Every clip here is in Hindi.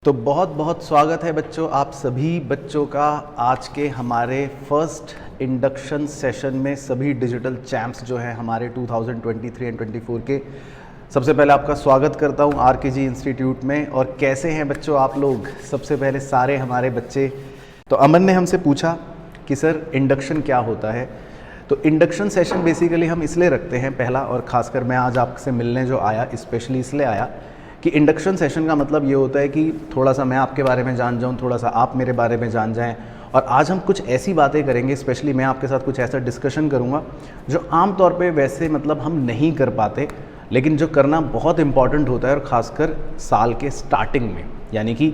तो बहुत बहुत स्वागत है बच्चों, आप सभी बच्चों का आज के हमारे फर्स्ट इंडक्शन सेशन में। सभी डिजिटल चैम्प्स जो हैं हमारे 2023 एंड 24 के, सबसे पहले आपका स्वागत करता हूं आरकेजी इंस्टीट्यूट में। और कैसे हैं बच्चों आप लोग? सबसे पहले सारे हमारे बच्चे। तो अमन ने हमसे पूछा कि सर इंडक्शन क्या होता है। तो इंडक्शन सेशन बेसिकली हम इसलिए रखते हैं पहला, और ख़ासकर मैं आज आपसे मिलने जो आया स्पेशली इसलिए आया कि इंडक्शन सेशन का मतलब ये होता है कि थोड़ा सा मैं आपके बारे में जान जाऊँ, थोड़ा सा आप मेरे बारे में जान जाएं। और आज हम कुछ ऐसी बातें करेंगे, स्पेशली मैं आपके साथ कुछ ऐसा डिस्कशन करूँगा जो आम तौर पे वैसे मतलब हम नहीं कर पाते, लेकिन जो करना बहुत इम्पॉर्टेंट होता है, और ख़ासकर साल के स्टार्टिंग में, यानी कि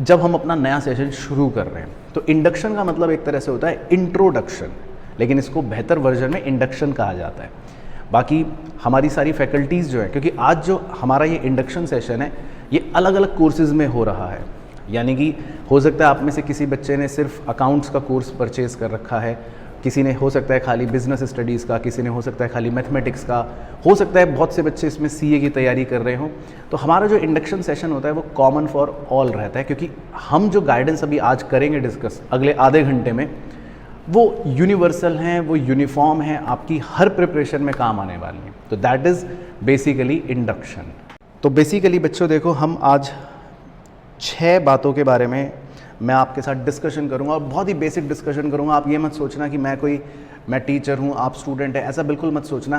जब हम अपना नया सेशन शुरू कर रहे हैं। तो इंडक्शन का मतलब एक तरह से होता है इंट्रोडक्शन, लेकिन इसको बेहतर वर्जन में इंडक्शन कहा जाता है। बाकी हमारी सारी फैकल्टीज़ जो है, क्योंकि आज जो हमारा ये इंडक्शन सेशन है ये अलग अलग कोर्सेज़ में हो रहा है, यानी कि हो सकता है आप में से किसी बच्चे ने सिर्फ अकाउंट्स का कोर्स परचेज़ कर रखा है, किसी ने हो सकता है खाली बिजनेस स्टडीज़ का, किसी ने हो सकता है खाली मैथमेटिक्स का, हो सकता है बहुत से बच्चे इसमें सीए की तैयारी कर रहे हों। तो हमारा जो इंडक्शन सेशन होता है वो कॉमन फॉर ऑल रहता है, क्योंकि हम जो गाइडेंस अभी आज करेंगे डिस्कस अगले आधे घंटे में, वो यूनिवर्सल हैं, वो यूनिफॉर्म हैं, आपकी हर प्रिपरेशन में काम आने वाली हैं। तो दैट इज़ बेसिकली इंडक्शन। तो बेसिकली बच्चों देखो, हम आज 6 बातों के बारे में मैं आपके साथ डिस्कशन करूंगा, और बहुत ही बेसिक डिस्कशन करूंगा। आप ये मत सोचना कि मैं टीचर हूं, आप स्टूडेंट हैं, ऐसा बिल्कुल मत सोचना,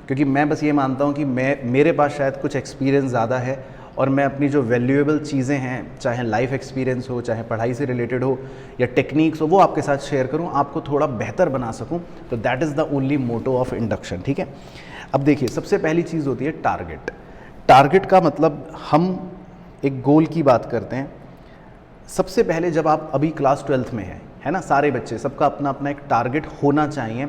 क्योंकि मैं बस ये मानता हूं कि मेरे पास शायद कुछ एक्सपीरियंस ज़्यादा है, और मैं अपनी जो वैल्यूएबल चीज़ें हैं, चाहे लाइफ एक्सपीरियंस हो, चाहे पढ़ाई से रिलेटेड हो या टेक्निक्स हो, वो आपके साथ शेयर करूं, आपको थोड़ा बेहतर बना सकूं। तो that is the only motto of induction, ठीक है। अब देखिए, सबसे पहली चीज़ होती है टारगेट। टारगेट का मतलब हम एक गोल की बात करते हैं। सबसे पहले जब आप अभी क्लास 12th में है ना, सारे बच्चे, सबका अपना अपना एक टारगेट होना चाहिए।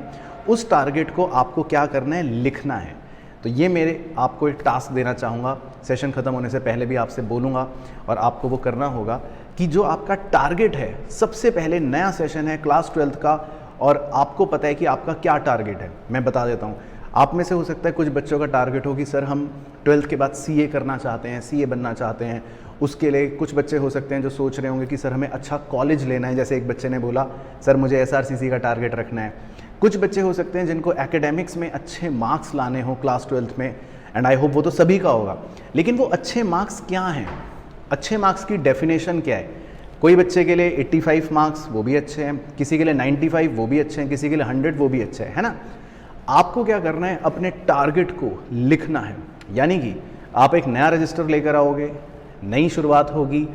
उस टारगेट को आपको क्या करना है, लिखना है। तो ये मेरे आपको एक टास्क देना चाहूँगा, सेशन ख़त्म होने से पहले भी आपसे बोलूँगा, और आपको वो करना होगा कि जो आपका टारगेट है, सबसे पहले नया सेशन है क्लास 12th का, और आपको पता है कि आपका क्या टारगेट है। मैं बता देता हूँ, आप में से हो सकता है कुछ बच्चों का टारगेट हो कि सर हम 12th के बाद सीए करना चाहते हैं, सीए बनना चाहते हैं। उसके लिए कुछ बच्चे हो सकते हैं जो सोच रहे होंगे कि सर हमें अच्छा कॉलेज लेना है, जैसे एक बच्चे ने बोला सर मुझे एसआरसीसी का टारगेट रखना है। कुछ बच्चे हो सकते हैं जिनको एकेडमिक्स में अच्छे मार्क्स लाने हो क्लास 12th में, एंड आई होप वो तो सभी का होगा। लेकिन वो अच्छे मार्क्स क्या हैं, अच्छे मार्क्स की डेफिनेशन क्या है? कोई बच्चे के लिए 85 मार्क्स वो भी अच्छे हैं, किसी के लिए 95 वो भी अच्छे हैं, किसी के लिए 100 वो भी अच्छे हैं, है ना। आपको क्या करना है, अपने टारगेट को लिखना है। यानी कि आप एक नया रजिस्टर लेकर आओगे, नई शुरुआत होगी,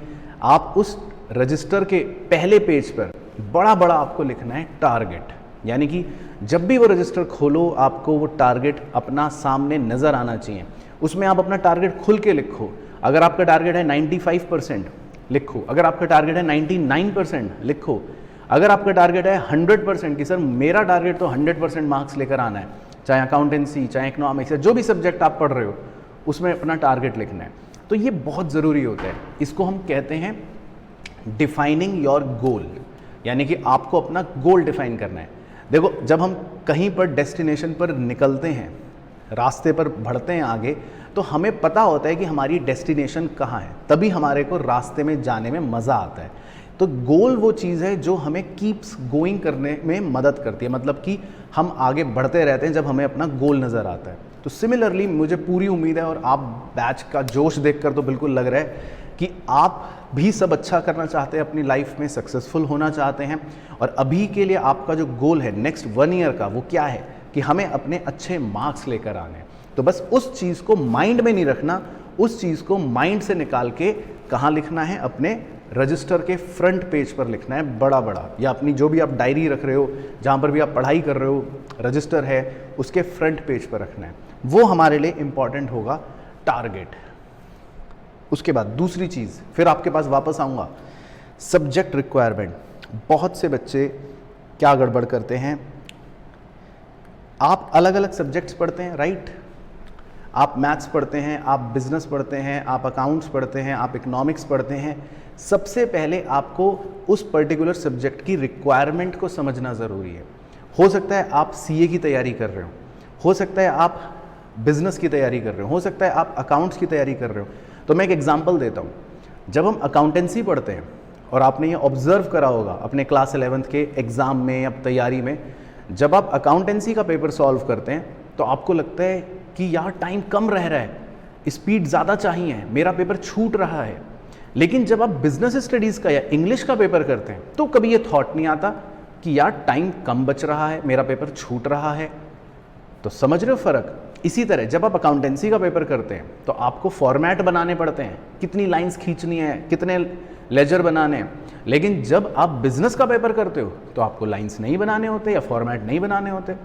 आप उस रजिस्टर के पहले पेज पर बड़ा बड़ा आपको लिखना है टारगेट। यानी कि जब भी वो रजिस्टर खोलो, आपको वो टारगेट अपना सामने नज़र आना चाहिए। उसमें आप अपना टारगेट खुल के लिखो। अगर आपका टारगेट है 95% लिखो, अगर आपका टारगेट है 99% लिखो, अगर आपका टारगेट है 100% कि सर मेरा टारगेट तो 100% मार्क्स लेकर आना है, चाहे अकाउंटेंसी, चाहे इकोनॉमिक्स, या जो भी सब्जेक्ट आप पढ़ रहे हो उसमें अपना टारगेट लिखना है। तो ये बहुत ज़रूरी होता है। इसको हम कहते हैं डिफाइनिंग योर गोल, यानी कि आपको अपना गोल डिफाइन करना है। देखो, जब हम कहीं पर डेस्टिनेशन पर निकलते हैं, रास्ते पर बढ़ते हैं आगे, तो हमें पता होता है कि हमारी डेस्टिनेशन कहाँ है, तभी हमारे को रास्ते में जाने में मज़ा आता है। तो गोल वो चीज़ है जो हमें कीप्स गोइंग करने में मदद करती है, मतलब कि हम आगे बढ़ते रहते हैं जब हमें अपना गोल नज़र आता है। तो सिमिलरली मुझे पूरी उम्मीद है, और आप बैच का जोश देखकर तो बिल्कुल लग रहा है कि आप भी सब अच्छा करना चाहते हैं, अपनी लाइफ में सक्सेसफुल होना चाहते हैं। और अभी के लिए आपका जो गोल है नेक्स्ट 1 ईयर का, वो क्या है कि हमें अपने अच्छे मार्क्स लेकर आने हैं। तो बस उस चीज़ को माइंड में नहीं रखना, उस चीज़ को माइंड से निकाल के कहाँ लिखना है, अपने रजिस्टर के फ्रंट पेज पर लिखना है बड़ा बड़ा, या अपनी जो भी आप डायरी रख रहे हो, जहाँ पर भी आप पढ़ाई कर रहे हो, रजिस्टर है उसके फ्रंट पेज पर रखना है। वो हमारे लिए इम्पॉर्टेंट होगा टारगेट। उसके बाद दूसरी चीज़, फिर आपके पास वापस आऊँगा, सब्जेक्ट रिक्वायरमेंट। बहुत से बच्चे क्या गड़बड़ करते हैं, आप अलग अलग सब्जेक्ट्स पढ़ते हैं, राइट। आप मैथ्स पढ़ते हैं, आप बिजनेस पढ़ते हैं, आप अकाउंट्स पढ़ते हैं, आप इकोनॉमिक्स पढ़ते हैं। सबसे पहले आपको उस पर्टिकुलर सब्जेक्ट की रिक्वायरमेंट को समझना ज़रूरी है। हो सकता है आप सीए की तैयारी कर रहे हो सकता है आप बिजनेस की तैयारी कर रहे हो सकता है आप अकाउंट्स की तैयारी कर रहे हो। तो मैं एक एग्जांपल देता हूँ। जब हम अकाउंटेंसी पढ़ते हैं, और आपने ये ऑब्जर्व करा होगा अपने क्लास 11th के एग्ज़ाम में या तैयारी में, जब आप अकाउंटेंसी का पेपर सॉल्व करते हैं तो आपको लगता है कि यार टाइम कम रह रहा है, स्पीड ज़्यादा चाहिए, मेरा पेपर छूट रहा है। लेकिन जब आप बिजनेस स्टडीज़ का या इंग्लिश का पेपर करते हैं तो कभी ये थॉट नहीं आता कि यार टाइम कम बच रहा है, मेरा पेपर छूट रहा है। तो समझ रहे हो फ़र्क? इसी तरह जब आप अकाउंटेंसी का पेपर करते हैं तो आपको फॉर्मेट बनाने पड़ते हैं, कितनी लाइंस खींचनी है, कितने लेजर बनाने हैं। लेकिन जब आप बिजनेस का पेपर करते हो तो आपको लाइंस नहीं बनाने होते या फॉर्मेट नहीं बनाने होते।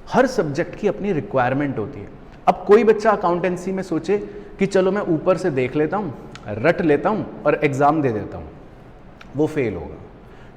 हर सब्जेक्ट की अपनी रिक्वायरमेंट होती है। अब कोई बच्चा अकाउंटेंसी में सोचे कि चलो मैं ऊपर से देख लेता हूँ, रट लेता हूँ और एग्ज़ाम दे देता हूँ, वो फेल होगा,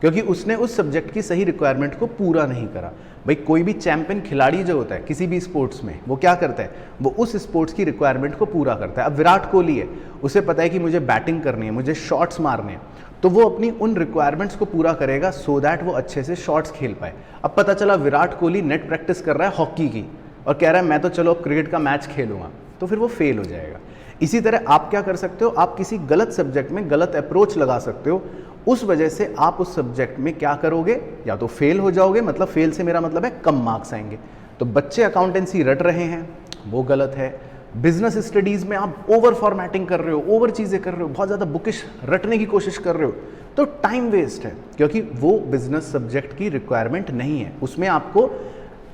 क्योंकि उसने उस सब्जेक्ट की सही रिक्वायरमेंट को पूरा नहीं करा। भाई कोई भी चैंपियन खिलाड़ी जो होता है किसी भी स्पोर्ट्स में, वो क्या करता है, वो उस स्पोर्ट्स की रिक्वायरमेंट को पूरा करता है। अब विराट कोहली है, उसे पता है कि मुझे बैटिंग करनी है, मुझे शॉट्स मारने हैं, तो वो अपनी उन रिक्वायरमेंट्स को पूरा करेगा सो दैट वो अच्छे से शॉट्स खेल पाए। अब पता चला विराट कोहली नेट प्रैक्टिस कर रहा है हॉकी की और कह रहा है मैं तो चलो क्रिकेट का मैच खेलूंगा, तो फिर वो फेल हो जाएगा। इसी तरह आप क्या कर सकते हो, आप किसी गलत सब्जेक्ट में गलत अप्रोच लगा सकते हो, उस वजह से आप उस सब्जेक्ट में क्या करोगे, या तो फेल हो जाओगे, मतलब फेल से मेरा मतलब है कम मार्क्स आएंगे। तो बच्चे अकाउंटेंसी रट रहे हैं, वो गलत है। बिजनेस स्टडीज़ में आप ओवर फॉर्मेटिंग कर रहे हो, ओवर चीज़ें कर रहे हो, बहुत ज़्यादा बुकिश रटने की कोशिश कर रहे हो, तो टाइम वेस्ट है, क्योंकि वो बिजनेस सब्जेक्ट की रिक्वायरमेंट नहीं है। उसमें आपको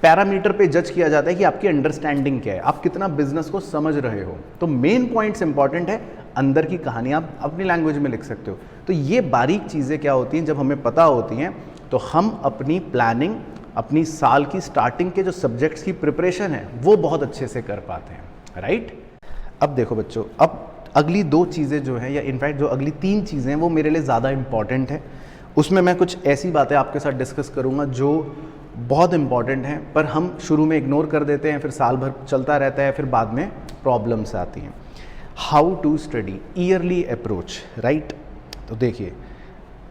पैरामीटर पे जज किया जाता है कि आपकी अंडरस्टैंडिंग क्या है, आप कितना बिजनेस को समझ रहे हो। तो मेन पॉइंट्स इंपॉर्टेंट है, अंदर की कहानी आप अपनी लैंग्वेज में लिख सकते हो। तो ये बारीक चीज़ें क्या होती हैं, जब हमें पता होती हैं तो हम अपनी प्लानिंग, अपनी साल की स्टार्टिंग के जो सब्जेक्ट्स की प्रिपरेशन है वो बहुत अच्छे से कर पाते हैं, राइट। अब देखो बच्चों, अब अगली दो चीज़ें जो हैं, या इनफैक्ट जो अगली तीन चीज़ें हैं वो मेरे लिए ज़्यादा इंपॉर्टेंट है। उसमें मैं कुछ ऐसी बातें आपके साथ डिस्कस करूँगा जो बहुत इंपॉर्टेंट हैं, पर हम शुरू में इग्नोर कर देते हैं, फिर साल भर चलता रहता है, फिर बाद में प्रॉब्लम्स आती हैं। How to study, early approach, right. तो देखिए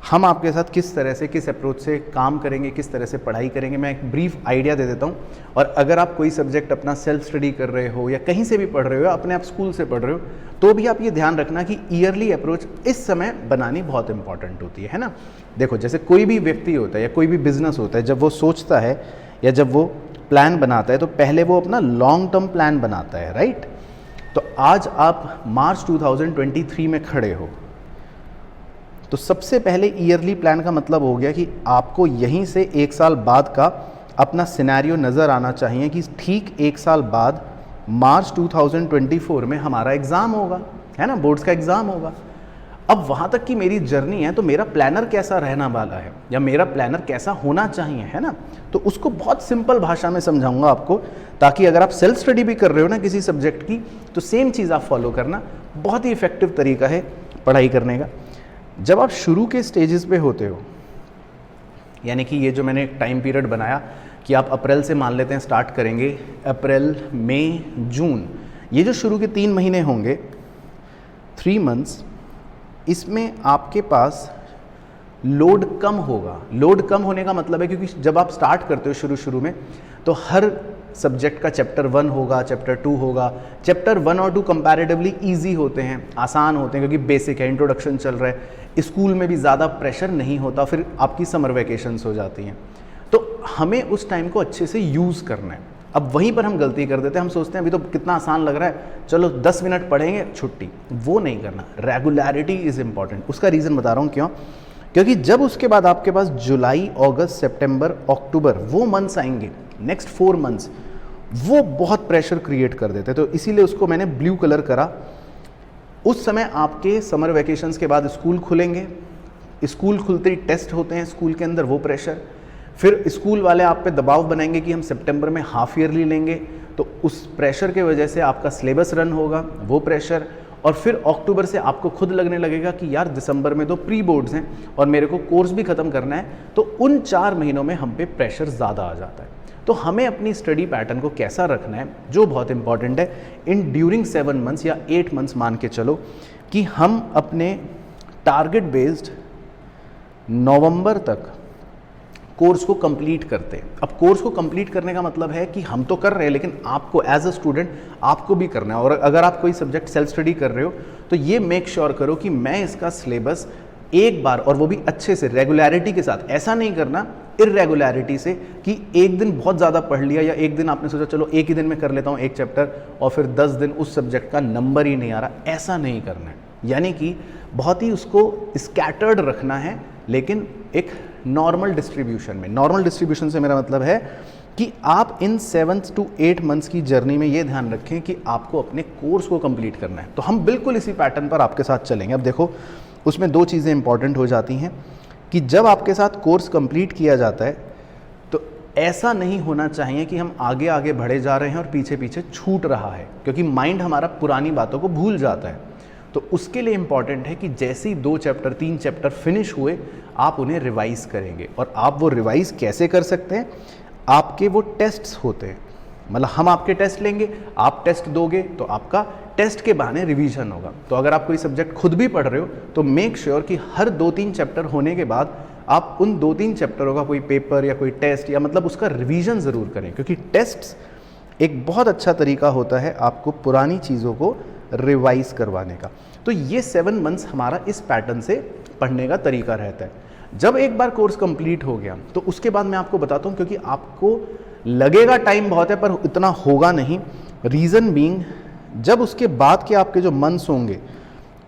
हम आपके साथ किस तरह से, किस अप्रोच से काम करेंगे, किस तरह से पढ़ाई करेंगे, मैं एक ब्रीफ आइडिया दे देता हूँ। और अगर आप कोई सब्जेक्ट अपना सेल्फ स्टडी कर रहे हो या कहीं से भी पढ़ रहे हो, अपने आप स्कूल से पढ़ रहे हो, तो भी आप ये ध्यान रखना कि ईयरली अप्रोच इस समय बनानी बहुत इंपॉर्टेंट होती है ना। देखो जैसे कोई भी व्यक्ति होता है या कोई भी बिजनेस होता है, जब वो सोचता है या जब वो प्लान बनाता है तो पहले वो अपना लॉन्ग टर्म प्लान बनाता है, राइट। तो आज आप मार्च 2023 में खड़े हो, तो सबसे पहले ईयरली प्लान का मतलब हो गया कि आपको यहीं से एक साल बाद का अपना सिनेरियो नज़र आना चाहिए कि ठीक एक साल बाद मार्च 2024 में हमारा एग्ज़ाम होगा, है ना, बोर्ड्स का एग्ज़ाम होगा। अब वहाँ तक की मेरी जर्नी है, तो मेरा प्लानर कैसा रहना वाला है या मेरा प्लानर कैसा होना चाहिए, है ना। तो उसको बहुत सिंपल भाषा में समझाऊंगा आपको, ताकि अगर आप सेल्फ स्टडी भी कर रहे हो ना किसी सब्जेक्ट की, तो सेम चीज़ आप फॉलो करना। बहुत ही इफेक्टिव तरीका है पढ़ाई करने का। जब आप शुरू के स्टेजेस पे होते हो, यानी कि ये जो मैंने टाइम पीरियड बनाया कि आप अप्रैल से मान लेते हैं स्टार्ट करेंगे, अप्रैल, मई, जून, ये जो शुरू के 3 महीने होंगे, 3 मंथ्स, इसमें आपके पास लोड कम होगा। लोड कम होने का मतलब है क्योंकि जब आप स्टार्ट करते हो शुरू में, तो हर सब्जेक्ट का चैप्टर 1 होगा, चैप्टर 2 होगा। चैप्टर 1 और 2 कंपैरेटिवली इजी होते हैं, आसान होते हैं, क्योंकि बेसिक है, इंट्रोडक्शन चल रहा है। स्कूल में भी ज़्यादा प्रेशर नहीं होता, फिर आपकी समर वैकेशंस हो जाती हैं। तो हमें उस टाइम को अच्छे से यूज़ करना है। अब वहीं पर हम गलती कर देते हैं, हम सोचते हैं अभी तो कितना आसान लग रहा है, चलो 10 मिनट पढ़ेंगे, छुट्टी। वो नहीं करना, रेगुलरिटी इज़ इम्पॉर्टेंट। उसका रीज़न बता रहा हूँ क्यों, क्योंकि जब उसके बाद आपके पास जुलाई, अगस्त, सितंबर, अक्टूबर, वो मंथ्स आएंगे, नेक्स्ट 4 मंथ्स, वो बहुत प्रेशर क्रिएट कर देते हैं। तो इसीलिए उसको मैंने ब्लू कलर करा। उस समय आपके समर वैकेशंस के बाद स्कूल खुलेंगे, स्कूल खुलते ही टेस्ट होते हैं स्कूल के अंदर, वो प्रेशर, फिर स्कूल वाले आप पे दबाव बनाएंगे कि हम सितंबर में हाफ ईयरली लेंगे, तो उस प्रेशर के वजह से आपका सिलेबस रन होगा, वो प्रेशर। और फिर अक्टूबर से आपको खुद लगने लगेगा कि यार दिसंबर में तो प्री बोर्ड्स हैं और मेरे को कोर्स भी ख़त्म करना है, तो उन 4 महीनों में हम पे प्रेशर ज़्यादा आ जाता है। तो हमें अपनी स्टडी पैटर्न को कैसा रखना है, जो बहुत इंपॉर्टेंट है, इन ड्यूरिंग 7 मंथ्स या 8 मंथ्स मान के चलो कि हम अपने टारगेट बेस्ड नवंबर तक कोर्स को कंप्लीट करते हैं। अब कोर्स को कंप्लीट करने का मतलब है कि हम तो कर रहे हैं, लेकिन आपको एज अ स्टूडेंट आपको भी करना है। और अगर आप कोई सब्जेक्ट सेल्फ स्टडी कर रहे हो तो ये मेक श्योर करो कि मैं इसका सिलेबस एक बार, और वो भी अच्छे से, रेगुलरिटी के साथ, ऐसा नहीं करना इरेगुलरिटी से कि एक दिन बहुत ज़्यादा पढ़ लिया या एक दिन आपने सोचा चलो एक ही दिन में कर लेता हूँ एक चैप्टर, और फिर 10 दिन उस सब्जेक्ट का नंबर ही नहीं आ रहा। ऐसा नहीं करना है, यानी कि बहुत ही उसको स्कैटर्ड रखना है, लेकिन एक नॉर्मल डिस्ट्रीब्यूशन में। नॉर्मल डिस्ट्रीब्यूशन से मेरा मतलब है कि आप इन 7 to 8 मंथ्स की जर्नी में ये ध्यान रखें कि आपको अपने कोर्स को कंप्लीट करना है। तो हम बिल्कुल इसी पैटर्न पर आपके साथ चलेंगे। अब देखो, उसमें 2 चीज़ें इंपॉर्टेंट हो जाती हैं कि जब आपके साथ कोर्स कंप्लीट किया जाता है तो ऐसा नहीं होना चाहिए कि हम आगे आगे बढ़े जा रहे हैं और पीछे पीछे छूट रहा है, क्योंकि माइंड हमारा पुरानी बातों को भूल जाता है। तो उसके लिए इम्पॉर्टेंट है कि जैसे ही 2 चैप्टर 3 चैप्टर फिनिश हुए आप उन्हें रिवाइज़ करेंगे। और आप वो रिवाइज़ कैसे कर सकते हैं? आपके वो टेस्ट्स होते हैं, मतलब हम आपके टेस्ट लेंगे, आप टेस्ट दोगे, तो आपका टेस्ट के बहाने रिवीजन होगा। तो अगर आप कोई सब्जेक्ट खुद भी पढ़ रहे हो तो मेक श्योर कि हर 2-3 चैप्टर होने के बाद आप उन 2-3 चैप्टरों का कोई पेपर या कोई टेस्ट या मतलब उसका रिवीजन ज़रूर करें, क्योंकि टेस्ट्स एक बहुत अच्छा तरीका होता है आपको पुरानी चीज़ों को रिवाइज करवाने का। तो ये 7 मंथ्स हमारा इस पैटर्न से पढ़ने का तरीका रहता है। जब एक बार कोर्स कंप्लीट हो गया तो उसके बाद मैं आपको बताता हूँ, क्योंकि आपको लगेगा टाइम बहुत है पर इतना होगा नहीं। रीज़न बीइंग, जब उसके बाद के आपके जो मंथ्स होंगे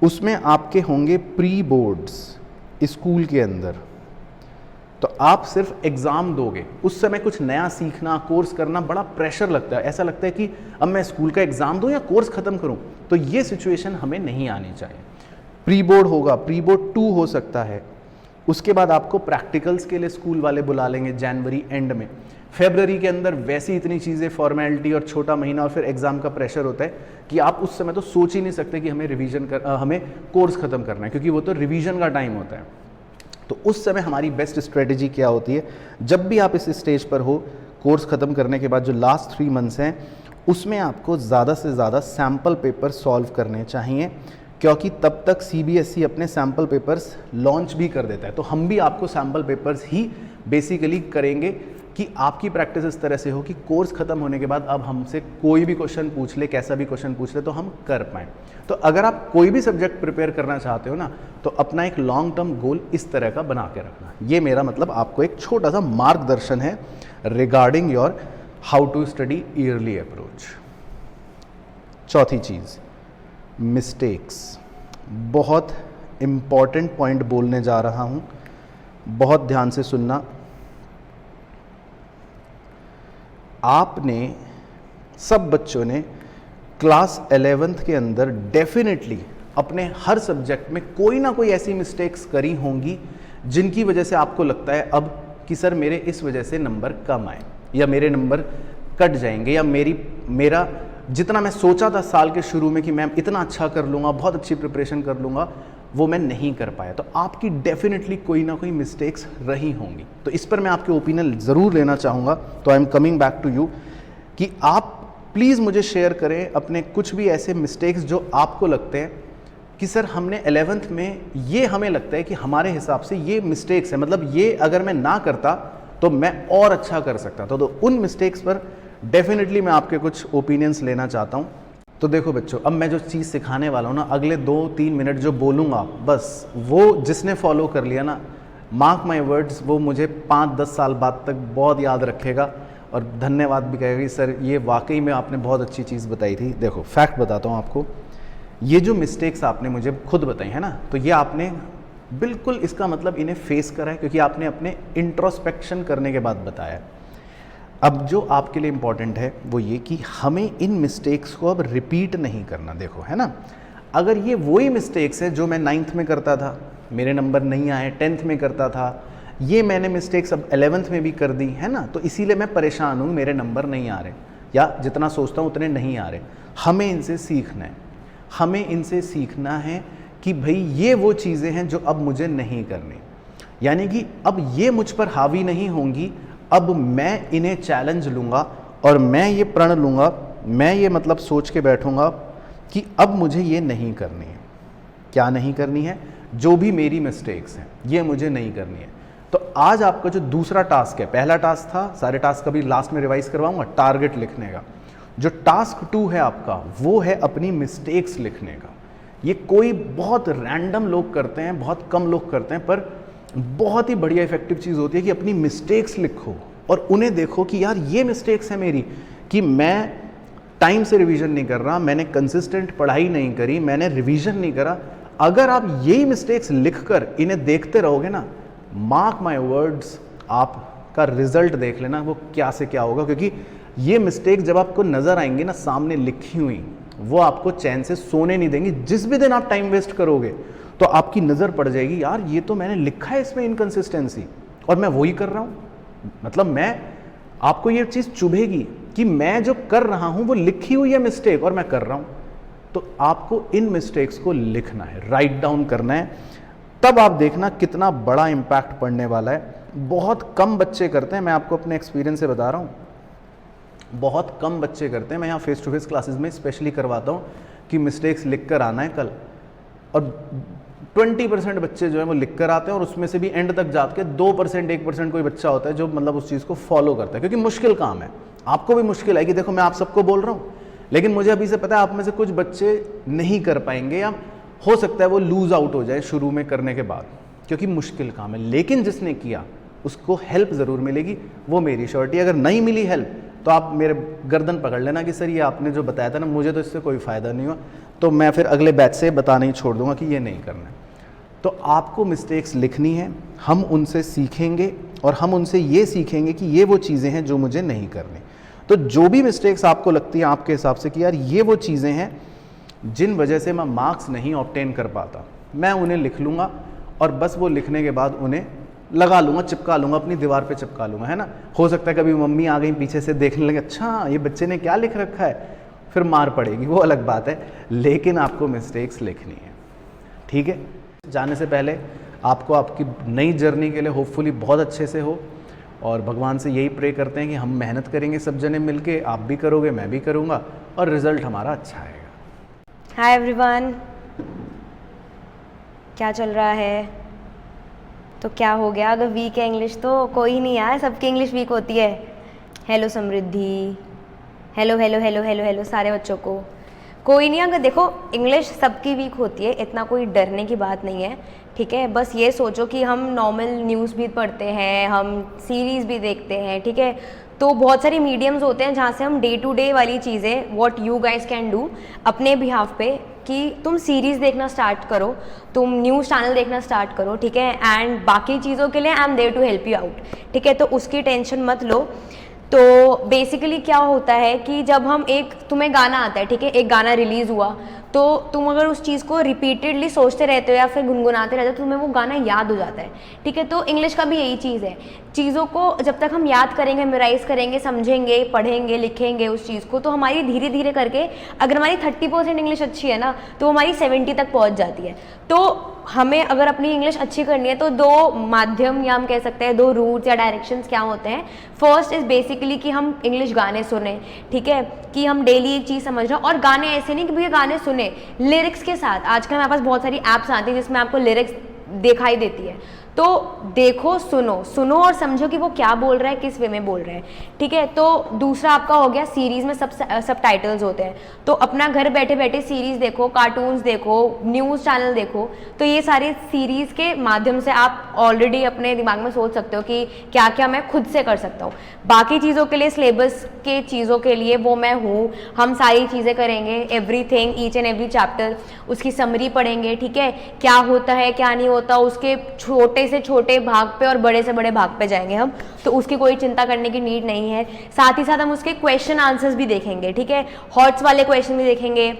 उसमें आपके होंगे प्री बोर्ड्स स्कूल के अंदर, तो आप सिर्फ एग्ज़ाम दोगे। उस समय कुछ नया सीखना, कोर्स करना बड़ा प्रेशर लगता है, ऐसा लगता है कि अब मैं स्कूल का एग्ज़ाम दूं या कोर्स ख़त्म करूं। तो ये सिचुएशन हमें नहीं आनी चाहिए। प्री बोर्ड होगा, प्री बोर्ड 2 हो सकता है, उसके बाद आपको प्रैक्टिकल्स के लिए स्कूल वाले बुला लेंगे जनवरी एंड में। फरवरी के अंदर वैसी इतनी चीज़ें, फॉर्मेलिटी और छोटा महीना और फिर एग्ज़ाम का प्रेशर होता है कि आप उस समय तो सोच ही नहीं सकते कि हमें कोर्स ख़त्म करना है, क्योंकि वो तो रिवीजन का टाइम होता है। तो उस समय हमारी बेस्ट स्ट्रेटजी क्या होती है? जब भी आप इस स्टेज पर हो, कोर्स ख़त्म करने के बाद जो लास्ट 3 मंथ्स हैं उसमें आपको ज़्यादा से ज़्यादा सैम्पल पेपर सॉल्व करने चाहिए, क्योंकि तब तक CBSE अपने सैम्पल पेपर्स लॉन्च भी कर देता है। तो हम भी आपको सैम्पल पेपर्स ही बेसिकली करेंगे कि आपकी प्रैक्टिस इस तरह से हो कि कोर्स ख़त्म होने के बाद अब हमसे कोई भी क्वेश्चन पूछ ले, कैसा भी क्वेश्चन पूछ ले, तो हम कर पाएँ। तो अगर आप कोई भी सब्जेक्ट प्रिपेयर करना चाहते हो ना, तो अपना एक लॉन्ग टर्म गोल इस तरह का बना के रखना। ये मेरा मतलब आपको एक छोटा सा मार्गदर्शन है regarding your how to study early approach. चौथी चीज़, मिस्टेक्स। बहुत इम्पॉर्टेंट पॉइंट बोलने जा रहा हूँ, बहुत ध्यान से सुनना। आपने, सब बच्चों ने क्लास 11th के अंदर डेफिनेटली अपने हर सब्जेक्ट में कोई ना कोई ऐसी मिस्टेक्स करी होंगी जिनकी वजह से आपको लगता है अब कि सर मेरे इस वजह से नंबर कम आए, या मेरे नंबर कट जाएंगे, या मेरा जितना मैं सोचा था साल के शुरू में कि मैं इतना अच्छा कर लूँगा, बहुत अच्छी प्रिपरेशन कर लूँगा, वो मैं नहीं कर पाया। तो आपकी डेफिनेटली कोई ना कोई मिस्टेक्स रही होंगी। तो इस पर मैं आपके ओपिनियन ज़रूर लेना चाहूँगा। तो I am coming back to you कि आप प्लीज़ मुझे शेयर करें अपने कुछ भी ऐसे मिस्टेक्स जो आपको लगते हैं कि सर हमने 11th में ये, हमें लगता है कि हमारे हिसाब से ये मिस्टेक्स है, मतलब ये अगर मैं ना करता तो मैं और अच्छा कर सकता था। तो उन मिस्टेक्स पर डेफिनेटली मैं आपके कुछ ओपिनियंस लेना चाहता हूँ। तो देखो बच्चों, अब मैं जो चीज़ सिखाने वाला हूँ ना, अगले 2-3 मिनट जो बोलूँगा, बस वो जिसने फॉलो कर लिया ना, मार्क माई वर्ड्स, वो मुझे 5-10 साल बाद तक बहुत याद रखेगा और धन्यवाद भी कहेगा कि सर ये वाकई में आपने बहुत अच्छी चीज़ बताई थी। देखो फैक्ट बताता हूँ आपको, ये जो मिस्टेक्स आपने मुझे खुद बताई है ना, तो ये आपने बिल्कुल, इसका मतलब इन्हें फेस करा है, क्योंकि आपने अपने इंट्रोस्पेक्शन करने के बाद बताया। अब जो आपके लिए इम्पॉर्टेंट है वो ये कि हमें इन मिस्टेक्स को अब रिपीट नहीं करना। देखो है ना, अगर ये वही मिस्टेक्स है जो मैं 9th में करता था, मेरे नंबर नहीं आए, 10th में करता था, ये मैंने मिस्टेक्स अब 11th में भी कर दी है ना, तो इसीलिए मैं परेशान हूँ, मेरे नंबर नहीं आ रहे, या जितना सोचता हूँ उतने नहीं आ रहे। हमें इनसे सीखना है, हमें इनसे सीखना है कि भाई ये वो चीज़ें हैं जो अब मुझे नहीं करनी, यानी कि अब ये मुझ पर हावी नहीं होंगी। अब मैं इन्हें चैलेंज लूँगा और मैं ये प्रण लूँगा, मैं ये मतलब सोच के बैठूँगा कि अब मुझे ये नहीं करनी है। क्या नहीं करनी है? जो भी मेरी मिस्टेक्स हैं ये मुझे नहीं करनी है। तो आज आपका जो दूसरा टास्क है, पहला टास्क था, सारे टास्क कभी लास्ट में रिवाइज करवाऊंगा, टारगेट लिखने का। जो टास्क 2 है आपका, वो है अपनी मिस्टेक्स लिखने का। ये कोई बहुत रैंडम लोग करते हैं, बहुत कम लोग करते हैं, पर बहुत ही बढ़िया इफेक्टिव चीज़ होती है कि अपनी मिस्टेक्स लिखो और उन्हें देखो कि यार ये मिस्टेक्स है मेरी, कि मैं टाइम से रिवीजन नहीं कर रहा, मैंने कंसिस्टेंट पढ़ाई नहीं करी, मैंने रिवीजन नहीं करा। अगर आप यही मिस्टेक्स लिखकर इन्हें देखते रहोगे ना, मार्क माय वर्ड्स, आपका रिजल्ट देख लेना वो क्या से क्या होगा। क्योंकि ये मिस्टेक जब आपको नजर आएंगी ना सामने लिखी हुई, वो आपको चैन से सोने नहीं देंगी। जिस भी दिन आप टाइम वेस्ट करोगे तो आपकी नजर पड़ जाएगी, यार ये तो मैंने लिखा है इसमें इनकंसिस्टेंसी और मैं वही कर रहा हूं। मतलब मैं, आपको ये चीज चुभेगी कि मैं जो कर रहा हूं वो लिखी हुई है मिस्टेक और मैं कर रहा हूं। तो आपको इन मिस्टेक्स को लिखना है, राइट डाउन करना है, तब आप देखना कितना बड़ा इंपैक्ट पड़ने वाला है। बहुत कम बच्चे करते हैं, मैं आपको अपने एक्सपीरियंस से बता रहा हूँ, बहुत कम बच्चे करते हैं। मैं यहाँ फेस टू फेस क्लासेस में स्पेशली करवाता हूँ कि मिस्टेक्स लिख कर आना है कल, और 20% बच्चे जो है वो लिख कर आते हैं, और उसमें से भी एंड तक जाके 2%, 1% कोई बच्चा होता है जो मतलब उस चीज़ को फॉलो करता है। क्योंकि मुश्किल काम है, आपको भी मुश्किल है कि देखो मैं आप सबको बोल रहा हूँ, लेकिन मुझे अभी से पता है आप में से कुछ बच्चे नहीं कर पाएंगे, या हो सकता है वो लूज आउट हो जाए शुरू में करने के बाद, क्योंकि मुश्किल काम है। लेकिन जिसने किया उसको हेल्प ज़रूर मिलेगी, वो मेरी श्योरिटी। अगर नहीं मिली हेल्प तो आप मेरे गर्दन पकड़ लेना कि सर ये आपने जो बताया था ना, मुझे तो इससे कोई फ़ायदा नहीं हुआ, तो मैं फिर अगले बैच से बताना ही छोड़ दूंगा कि ये नहीं करना है। तो आपको मिस्टेक्स लिखनी है, हम उनसे सीखेंगे और हम उनसे ये सीखेंगे कि ये वो चीज़ें हैं जो मुझे नहीं करनी। तो जो भी मिस्टेक्स आपको लगती हैं आपके हिसाब से कि यार ये वो चीज़ें हैं जिन वजह से मैं मार्क्स नहीं ऑब्टेन कर पाता, मैं उन्हें लिख लूँगा और बस वो लिखने के बाद उन्हें लगा लूँगा, चिपका लूँगा, अपनी दीवार पे चिपका लूँगा, है ना। हो सकता है कभी मम्मी आ गई पीछे से देखने लगे, अच्छा ये बच्चे ने क्या लिख रखा है, फिर मार पड़ेगी, वो अलग बात है। लेकिन आपको मिस्टेक्स लिखनी है, ठीक है। जाने से पहले आपको आपकी नई जर्नी के लिए होपफुली बहुत अच्छे से हो, और भगवान से यही प्रे करते हैं कि हम मेहनत करेंगे सब जने मिलके, आप भी करोगे, मैं भी करूँगा, और रिजल्ट हमारा अच्छा आएगा। हाय एवरीवन, क्या चल रहा है? तो क्या हो गया अगर वीक है इंग्लिश? तो कोई नहीं यार, सबकी इंग्लिश वीक होती है। Hello Samriddhi, hello hello hello hello hello सारे बच्चों को। कोई नहीं, अगर देखो इंग्लिश सबकी वीक होती है, इतना कोई डरने की बात नहीं है, ठीक है। बस ये सोचो कि हम नॉर्मल न्यूज़ भी पढ़ते हैं, हम सीरीज़ भी देखते हैं, ठीक है। तो बहुत सारी मीडियम्स होते हैं जहाँ से हम डे टू डे वाली चीज़ें, what you guys can do अपने बिहाफ पे, कि तुम सीरीज़ देखना स्टार्ट करो, तुम न्यूज़ चैनल देखना स्टार्ट करो, ठीक है। एंड बाकी चीज़ों के लिए I am there to help you out, ठीक है। तो उसकी टेंशन मत लो। तो बेसिकली क्या होता है कि जब हम तुम्हें गाना आता है, ठीक है, एक गाना रिलीज़ हुआ, तो तुम अगर उस चीज़ को रिपीटेडली सोचते रहते हो या फिर गुनगुनाते रहते हो तो तुम्हें वो गाना याद हो जाता है, ठीक है। तो इंग्लिश का भी यही चीज़ है, चीज़ों को जब तक हम याद करेंगे, मेमोराइज़ करेंगे, समझेंगे, पढ़ेंगे, लिखेंगे उस चीज़ को, तो हमारी धीरे धीरे करके, अगर हमारी 30% इंग्लिश अच्छी है ना, तो हमारी 70 तक पहुँच जाती है। तो हमें अगर अपनी इंग्लिश अच्छी करनी है तो 2 माध्यम, या हम कह सकते हैं 2 रूट्स या डायरेक्शंस क्या होते हैं। फर्स्ट इज़ बेसिकली कि हम इंग्लिश गाने सुने, ठीक है, कि हम डेली एक चीज़ समझ रहे हैं, और गाने ऐसे नहीं कि भैया गाने सुने लिरिक्स के साथ। आजकल हमारे पास बहुत सारी ऐप्स आती हैं जिसमें आपको लिरिक्स दिखाई देती है, तो देखो, सुनो और समझो कि वो क्या बोल रहा है, किस वे में बोल रहा है, ठीक है। तो दूसरा आपका हो गया, सीरीज़ में सब टाइटल्स होते हैं, तो अपना घर बैठे बैठे सीरीज़ देखो, कार्टून्स देखो, न्यूज़ चैनल देखो। तो ये सारे सीरीज़ के माध्यम से आप ऑलरेडी अपने दिमाग में सोच सकते हो कि क्या क्या मैं खुद से कर सकता हूँ। बाकी चीज़ों के लिए, सिलेबस के चीज़ों के लिए वो मैं हूँ, हम सारी चीज़ें करेंगे, everything, each and every chapter, उसकी समरी पढ़ेंगे, ठीक है, क्या होता है क्या नहीं होता, उसके छोटे से छोटे भाग पे और बड़े से बड़े भाग पे जाएंगे हम, तो उसकी कोई चिंता करने की नीड नहीं है। साथ ही साथ हम उसके क्वेश्चन आंसर्स भी देखेंगे, ठीक है, हॉट्स वाले क्वेश्चन भी देखेंगे,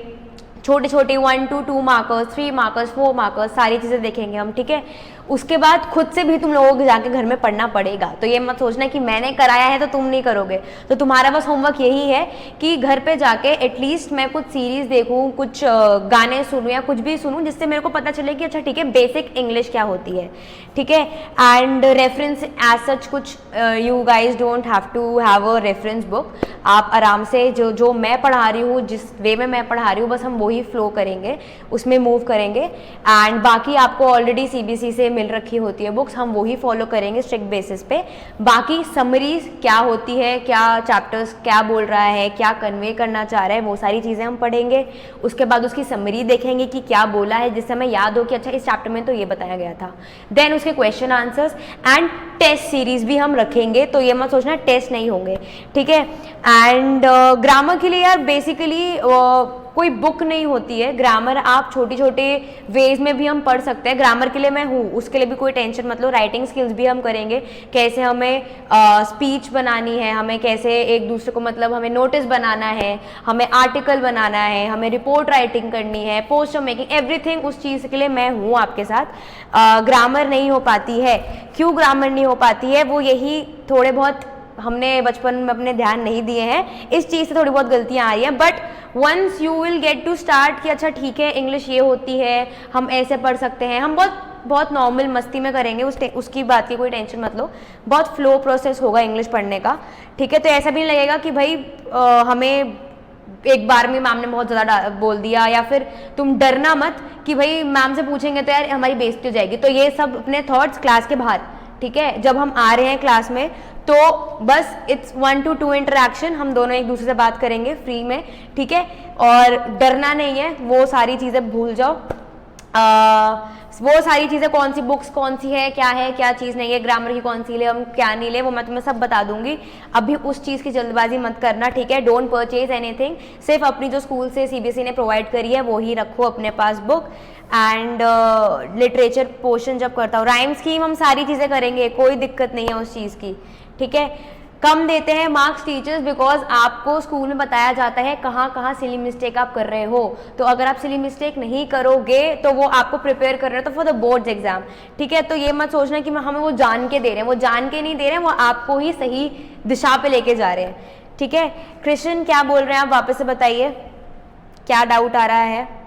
छोटे छोटे 1 to 2 मार्कर्स, 3 मार्कर्स, 4 मार्कर्स, सारी चीज़ें देखेंगे हम, ठीक है। उसके बाद खुद से भी तुम लोगों को जाके घर में पढ़ना पड़ेगा। तो ये मत सोचना कि मैंने कराया है तो तुम नहीं करोगे। तो तुम्हारा बस होमवर्क यही है कि घर पे जाके एटलीस्ट मैं कुछ सीरीज़ देखूँ, कुछ गाने सुनूँ या कुछ भी सुनूँ, जिससे मेरे को पता चले कि अच्छा ठीक है, बेसिक इंग्लिश क्या होती है, ठीक है। एंड रेफरेंस एज सच कुछ, you guys don't have to have a reference book, आप आराम से जो मैं पढ़ा रही हूँ, जिस वे में मैं पढ़ा रही हूँ, बस हम वही फ्लो करेंगे, उसमें मूव करेंगे। एंड बाकी आपको ऑलरेडी CBSE से मिल रखी होती है बुक्स, हम वही फॉलो करेंगे स्ट्रिक्ट बेसिस पे। बाकी समरीज क्या होती है, क्या चैप्टर्स क्या बोल रहा है, क्या कन्वे करना चाह रहा है, वो सारी चीज़ें हम पढ़ेंगे। उसके बाद उसकी समरी देखेंगे कि क्या बोला है, जिससे हमें याद हो कि अच्छा इस चैप्टर में तो ये बताया गया था। देन उसके question answers and test series भी हम रखेंगे, तो ये मत सोचना टेस्ट नहीं होंगे, ठीक है। एंड ग्रामर के लिए यार बेसिकली कोई बुक नहीं होती है, ग्रामर आप छोटी छोटे वेज में भी हम पढ़ सकते हैं। ग्रामर के लिए मैं हूँ, उसके लिए भी कोई टेंशन मतलब। राइटिंग स्किल्स भी हम करेंगे, कैसे हमें स्पीच बनानी है, हमें कैसे एक दूसरे को मतलब हमें नोटिस बनाना है, हमें आर्टिकल बनाना है, हमें रिपोर्ट राइटिंग करनी है, पोस्टर मेकिंग, एवरीथिंग उस चीज़ के लिए मैं हूँ आपके साथ। ग्रामर नहीं हो पाती है, क्यों ग्रामर नहीं हो पाती है, वो यही थोड़े बहुत हमने बचपन में अपने ध्यान नहीं दिए हैं, इस चीज़ से थोड़ी बहुत गलतियाँ आ रही हैं। But once you will get to start कि अच्छा ठीक है इंग्लिश ये होती है, हम ऐसे पढ़ सकते हैं, हम बहुत नॉर्मल मस्ती में करेंगे, उसकी बात की कोई टेंशन मत लो, बहुत फ्लो प्रोसेस होगा इंग्लिश पढ़ने का, ठीक है। तो ऐसा भी नहीं लगेगा कि भाई हमें एक बार में मैम ने बहुत ज़्यादा बोल दिया, या फिर तुम डरना मत कि भाई मैम से पूछेंगे तो यार हमारी बेइज्जती हो जाएगी। तो ये सब अपने थॉट्स क्लास के बाहर, ठीक है। जब हम आ रहे हैं क्लास में तो बस इट्स 1 to 2 इंटरेक्शन, हम दोनों एक दूसरे से बात करेंगे फ्री में, ठीक है। और डरना नहीं है, वो सारी चीज़ें भूल जाओ। वो सारी चीज़ें कौन सी बुक्स कौन सी है क्या चीज़ नहीं है, ग्रामर की कौन सी ले, हम क्या नहीं ले, वो मैं तुम्हें सब बता दूंगी। अभी उस चीज़ की जल्दबाजी मत करना, ठीक है। डोंट परचेज एनीथिंग, सिर्फ अपनी जो स्कूल से CBSE ने प्रोवाइड करी है वो ही रखो अपने पास बुक। एंड लिटरेचर पोर्शन जब करता हूँ, राइम स्कीम हम सारी चीज़ें करेंगे, कोई दिक्कत नहीं है उस चीज़ की, ठीक है। कम देते हैं मार्क्स टीचर्स बिकॉज आपको स्कूल में बताया जाता है कहाँ कहाँ सिली मिस्टेक आप कर रहे हो। तो अगर आप सिली मिस्टेक नहीं करोगे तो वो आपको प्रिपेयर कर रहे हो तो फॉर द बोर्ड्स एग्जाम, ठीक है। तो ये मत सोचना कि हमें वो जान के दे रहे हैं, वो जान के नहीं दे रहे हैं, वो आपको ही सही दिशा पे लेके जा रहे हैं, ठीक है। कृष्ण क्या बोल रहे हैं आप वापस से बताइए, क्या डाउट आ रहा है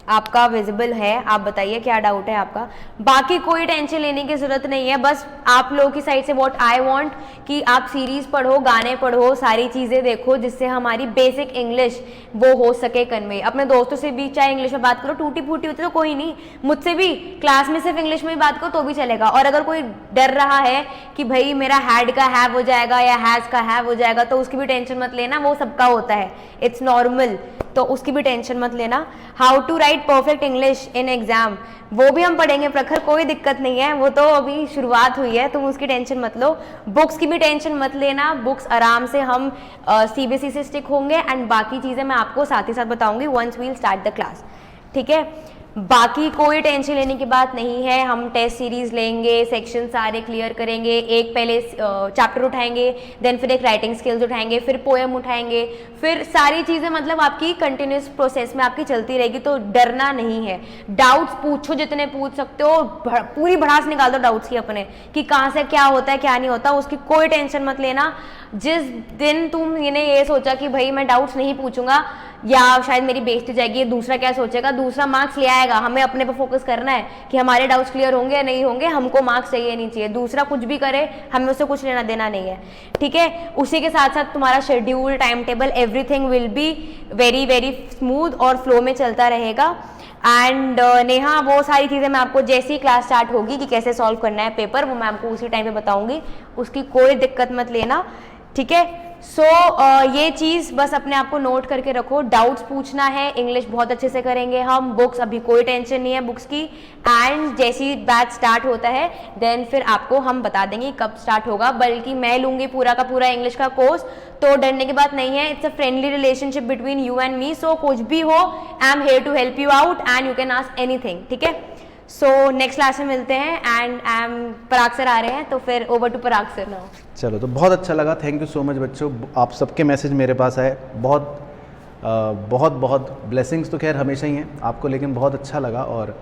आपका? विजिबल है, आप बताइए क्या डाउट है आपका। बाकी कोई टेंशन लेने की जरूरत नहीं है, बस आप लोगों की साइड से व्हाट आई वांट कि आप सीरीज पढ़ो, गाने पढ़ो, सारी चीज़ें देखो, जिससे हमारी बेसिक इंग्लिश वो हो सके कन्वे। अपने दोस्तों से भी चाहे इंग्लिश में बात करो, टूटी फूटी होती तो कोई नहीं, मुझसे भी क्लास में सिर्फ इंग्लिश में ही बात करो तो भी चलेगा। और अगर कोई डर रहा है कि भाई मेरा हैड का हैव हो जाएगा या हैज़ का हैव हो जाएगा, तो उसकी भी टेंशन मत लेना, वो सबका होता है, इट्स नॉर्मल, तो उसकी भी टेंशन मत लेना। How to write perfect English in exam, वो भी हम पढ़ेंगे प्रखर, कोई दिक्कत नहीं है, वो तो अभी शुरुआत हुई है, तुम उसकी टेंशन मत लो। बुक्स की भी टेंशन मत लेना, बुक्स आराम से हम CBSE से स्टिक होंगे एंड बाकी चीज़ें मैं आपको साथ ही साथ बताऊंगी once we'll start the class, ठीक है। बाकी कोई टेंशन लेने की बात नहीं है, हम टेस्ट सीरीज लेंगे, सेक्शन सारे क्लियर करेंगे, एक पहले चैप्टर उठाएंगे, देन फिर एक राइटिंग स्किल्स उठाएंगे, फिर पोएम उठाएंगे, फिर सारी चीज़ें मतलब आपकी कंटिन्यूस प्रोसेस में आपकी चलती रहेगी, तो डरना नहीं है। डाउट्स पूछो जितने पूछ सकते हो, पूरी भड़ास निकाल दो डाउट्स की अपने कि कहाँ से क्या होता है क्या नहीं होता, उसकी कोई टेंशन मत लेना। जिस दिन तुम ये सोचा कि भाई मैं डाउट्स नहीं पूछूंगा या शायद मेरी बेइज्जती हो जाएगी, दूसरा क्या सोचेगा, दूसरा मार्क्स ले आएगा, हमें अपने पर फोकस करना है कि हमारे डाउट्स क्लियर होंगे या नहीं होंगे, हमको मार्क्स चाहिए नहीं चाहिए, दूसरा कुछ भी करे हमें उससे कुछ लेना देना नहीं है, ठीक है। उसी के साथ साथ तुम्हारा schedule, time table, everything will be very very smooth और फ्लो में चलता रहेगा। एंड नेहा वो सारी चीज़ें मैं आपको जैसे ही क्लास स्टार्ट होगी कि कैसे सॉल्व करना है पेपर, वो मैं आपको उसी टाइम पे बताऊंगी, उसकी कोई दिक्कत मत लेना, ठीक है। सो ये चीज़ बस अपने आप को नोट करके रखो, डाउट्स पूछना है, इंग्लिश बहुत अच्छे से करेंगे हम, बुक्स अभी कोई टेंशन नहीं है बुक्स की, एंड जैसे ही बैच स्टार्ट होता है देन फिर आपको हम बता देंगे कब स्टार्ट होगा, बल्कि मैं लूँगी पूरा का पूरा इंग्लिश का कोर्स, तो डरने की बात नहीं है, it's a friendly relationship between you and me, so कुछ भी हो I am here to help you out and you can ask anything, ठीक है। सो नेक्स्ट क्लास में मिलते हैं and I am Parag sir आ रहे हैं, तो फिर over to Parag sir now. चलो, तो बहुत अच्छा लगा, थैंक यू सो मच बच्चों, आप सबके मैसेज मेरे पास आए, बहुत ब्लेसिंग्स तो खैर हमेशा ही हैं आपको, लेकिन बहुत अच्छा लगा और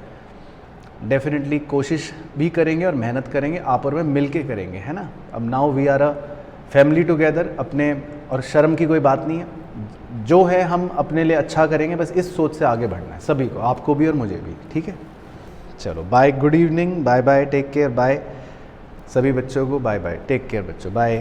डेफिनेटली कोशिश भी करेंगे और मेहनत करेंगे, आप और मैं मिल के करेंगे, है ना। अब now we are a family together, अपने और शर्म की कोई बात नहीं है, जो है हम अपने लिए अच्छा करेंगे, बस इस सोच से आगे बढ़ना है सभी को, आपको भी और मुझे भी, ठीक है। चलो bye, good evening, bye bye, take care, bye सभी बच्चों को, बाय बाय, टेक केयर बच्चों, बाय।